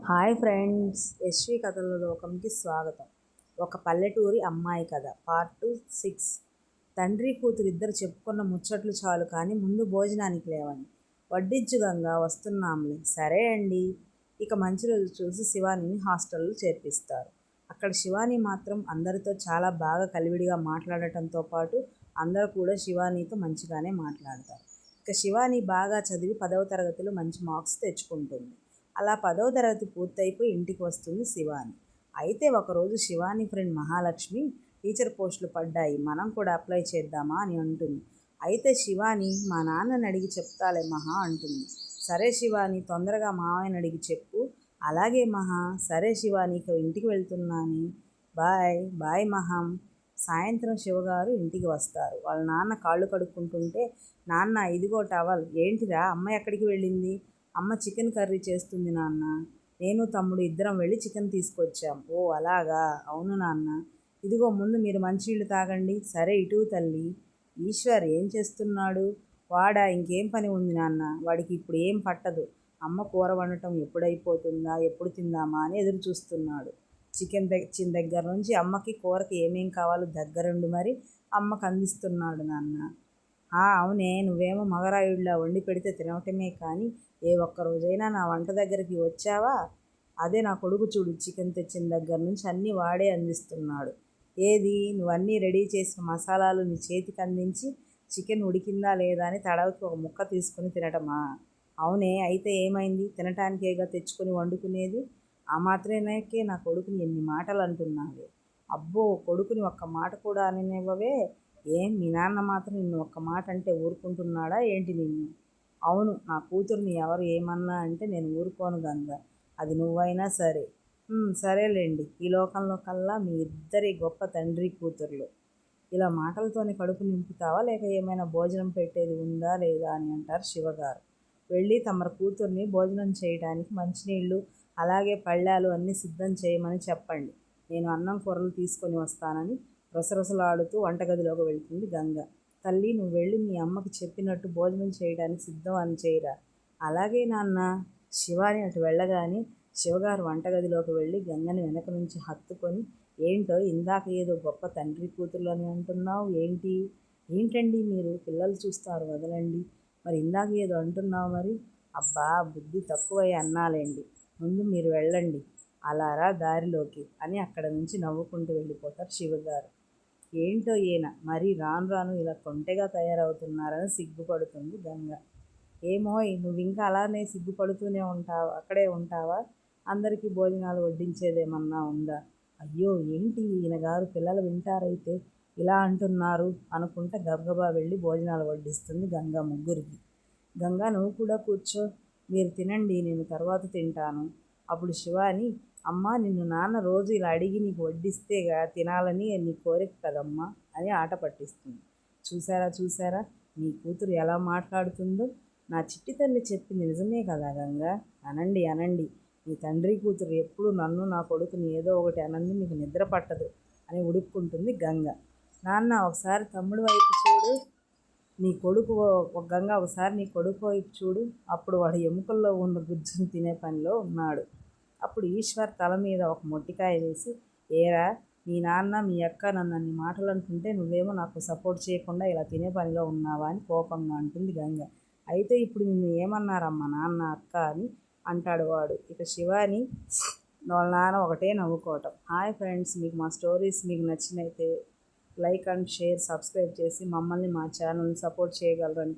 Hi friends, Yashvi కథల లోకంకి స్వాగతం. ఒక పల్లెటూరి అమ్మాయి కథ పార్ట్ 6. తండ్రి కూతురు ఇద్దరు చెప్పుకున్న ముచ్చట్లు చాలు కానీ ముందు భోజనానికి లేవండి. వడ్డించుగంగా వస్తున్నాంలే. సరే అండి. ఇక మంచి రోజు చూసి శివానిని హాస్టల్లో చేర్పిస్తారు. అక్కడ శివాని మాత్రం అందరితో చాలా బాగా కలివిడిగా మాట్లాడటంతో పాటు అందరూ కూడా శివానితో మంచిగానే మాట్లాడతారు. ఇక శివాని బాగా చదివి 10వ తరగతిలో మంచి మార్క్స్ తెచ్చుకుంటుంది. అలా 10వ తరగతి పూర్తయిపోయి ఇంటికి వస్తుంది శివాని. అయితే ఒకరోజు శివాని ఫ్రెండ్ మహాలక్ష్మి టీచర్ పోస్టులు పడ్డాయి, మనం కూడా అప్లై చేద్దామా అని అంటుంది. అయితే శివాని మా నాన్నని అడిగి చెప్తాలే మహా అంటుంది. సరే శివాని, తొందరగా మావయ్యని అడిగి చెప్పు. అలాగే మహా. సరే శివాని, ఇక ఇంటికి వెళ్తున్నాను. బాయ్ బాయ్ మహం. సాయంత్రం శివగారు ఇంటికి వస్తారు. వాళ్ళ నాన్న కాళ్ళు కడుక్కుంటుంటే, నాన్న ఇదిగో టవల్. ఏంటిరా, అమ్మ ఎక్కడికి వెళ్ళింది? అమ్మ చికెన్ కర్రీ చేస్తుంది నాన్న. నేను తమ్ముడు ఇద్దరం వెళ్ళి చికెన్ తీసుకొచ్చాం. ఓ అలాగా, అవును నాన్న. ఇదిగో ముందు మీరు మంచినీళ్ళు తాగండి. సరే ఇటు తల్లి. ఈశ్వర్ ఏం చేస్తున్నాడు? వాడా, ఇంకేం పని ఉంది నాన్న, వాడికి ఇప్పుడు ఏం పట్టదు. అమ్మ కూర వండటం ఎప్పుడైపోతుందా, ఎప్పుడు తిందామా అని ఎదురు చూస్తున్నాడు. చికెన్ తెచ్చిన దగ్గర నుంచి అమ్మకి కూరకి ఏమేం కావాలో దగ్గరుండి మరి అమ్మకు అందిస్తున్నాడు నాన్న. అవునే, నువ్వేమో మగరాయుడిలా వండి పెడితే తినటమే కానీ ఏ ఒక్కరోజైనా నా వంట దగ్గరికి వచ్చావా? అదే నా కొడుకు చూడు, చికెన్ తెచ్చిన దగ్గర నుంచి అన్నీ వాడే అందిస్తున్నాడు. ఏది, నువ్వన్నీ రెడీ చేసిన మసాలాలు నీ చేతికి అందించి చికెన్ ఉడికిందా లేదా అని తడవకి ఒక ముక్క తీసుకుని తినటమా? అవునే, అయితే ఏమైంది? తినటానికేగా తెచ్చుకొని వండుకునేది. ఆ మాత్రమేకే నా కొడుకుని ఎన్ని మాటలు అంటున్నావే? అబ్బో, కొడుకుని ఒక్క మాట కూడా అననివ్వవే? ఏం, మీ నాన్న మాత్రం నిన్ను ఒక్క మాట అంటే ఊరుకుంటున్నాడా ఏంటి నిన్ను? అవును, నా కూతుర్ని ఎవరు ఏమన్నా అంటే నేను ఊరుకోను గంగ, అది నువ్వైనా సరే. సరేలేండి, ఈ లోకంలో కల్లా మీ ఇద్దరి గొప్ప తండ్రి కూతుర్లు. ఇలా మాటలతోనే కడుపు నింపుతావా, లేక ఏమైనా భోజనం పెట్టేది ఉందా లేదా అని అంటారు శివగారు. వెళ్ళి తమ కూతుర్ని భోజనం చేయడానికి మంచినీళ్ళు అలాగే పళ్ళాలు అన్నీ సిద్ధం చేయమని చెప్పండి. నేను అన్నం కూరలు తీసుకొని వస్తానని రొసరొసలాడుతూ వంటగదిలోకి వెళ్తుంది గంగ. తల్లి, నువ్వు వెళ్ళి మీ అమ్మకి చెప్పినట్టు భోజనం చేయడానికి సిద్ధం అని చేయరా. అలాగే నాన్న. శివాని అటు వెళ్ళగానే శివగారు వంటగదిలోకి వెళ్ళి గంగని వెనక నుంచి హత్తుకొని, ఏంటో ఇందాక ఏదో గొప్ప తండ్రి కూతురు అని అంటున్నావు ఏంటండి మీరు? పిల్లలు చూస్తారు, వదలండి. మరి ఇందాక ఏదో అంటున్నావు మరి? అబ్బా, బుద్ధి తక్కువై అన్నాలేండి. ముందు మీరు వెళ్ళండి, అలారా దారిలోకి అని అక్కడ నుంచి నవ్వుకుంటూ వెళ్ళిపోతారు శివగారు. ఏంటో ఈయన మరీ రాను రాను ఇలా కొంటెగా తయారవుతున్నారని సిగ్గుపడుతుంది గంగ. ఏమోయ్, నువ్వు ఇంకా అలానే సిగ్గుపడుతూనే ఉంటావా? అక్కడే ఉంటావా? అందరికీ భోజనాలు వడ్డించేదేమన్నా ఉందా? అయ్యో, ఏంటి ఈయన గారు, పిల్లలు వింటారైతే ఇలా అంటున్నారు అనుకుంటా గబగబా వెళ్ళి భోజనాలు వడ్డిస్తుంది గంగ ముగ్గురికి. గంగా, నువ్వు కూడా కూర్చో. మీరు తినండి, నేను తర్వాత తింటాను. అప్పుడు శివాని, అమ్మా, నిన్ను నాన్న రోజు ఇలా అడిగి నీకు వడ్డిస్తేగా తినాలని నీ కోరిక కదమ్మా అని ఆట పట్టిస్తుంది. చూసారా మీ కూతురు ఎలా మాట్లాడుతుందో? నా చిట్టి తల్లి చెప్పింది నిజమే కదా గంగా. అనండి. మీ తండ్రి కూతురు ఎప్పుడు నన్ను నా కొడుకుని ఏదో ఒకటి అనంది మీకు నిద్ర పట్టదు అని ఉడుక్కుంటుంది గంగ. నాన్న, ఒకసారి తమ్ముడు వైపు చూడు. నీ కొడుకు గంగ ఒకసారి నీ కొడుకు వైపు చూడు. అప్పుడు వాడు ఎముకల్లో ఉన్న గుజ్జును తినే పనిలో ఉన్నాడు. అప్పుడు ఈశ్వర్ తల మీద ఒక మొట్టికాయ వేసి, ఏరా, మీ నాన్న మీ అక్క నన్ను అన్ని మాటలు అంటుంటే నువ్వేమో నాకు సపోర్ట్ చేయకుండా ఇలా తినే పనిలో ఉన్నావా అని కోపంగా అంటుంది గంగ. అయితే ఇప్పుడు నిన్ను ఏమన్నారమ్మా నాన్న అక్క అని అంటాడు వాడు. ఇక శివాని వాళ్ళ నాన్న ఒకటే నవ్వుకోవటం. హాయ్ ఫ్రెండ్స్, మీకు మా స్టోరీస్ మీకు నచ్చినైతే లైక్ అండ్ షేర్, సబ్స్క్రైబ్ చేసి మమ్మల్ని మా ఛానల్ని సపోర్ట్ చేయగలరని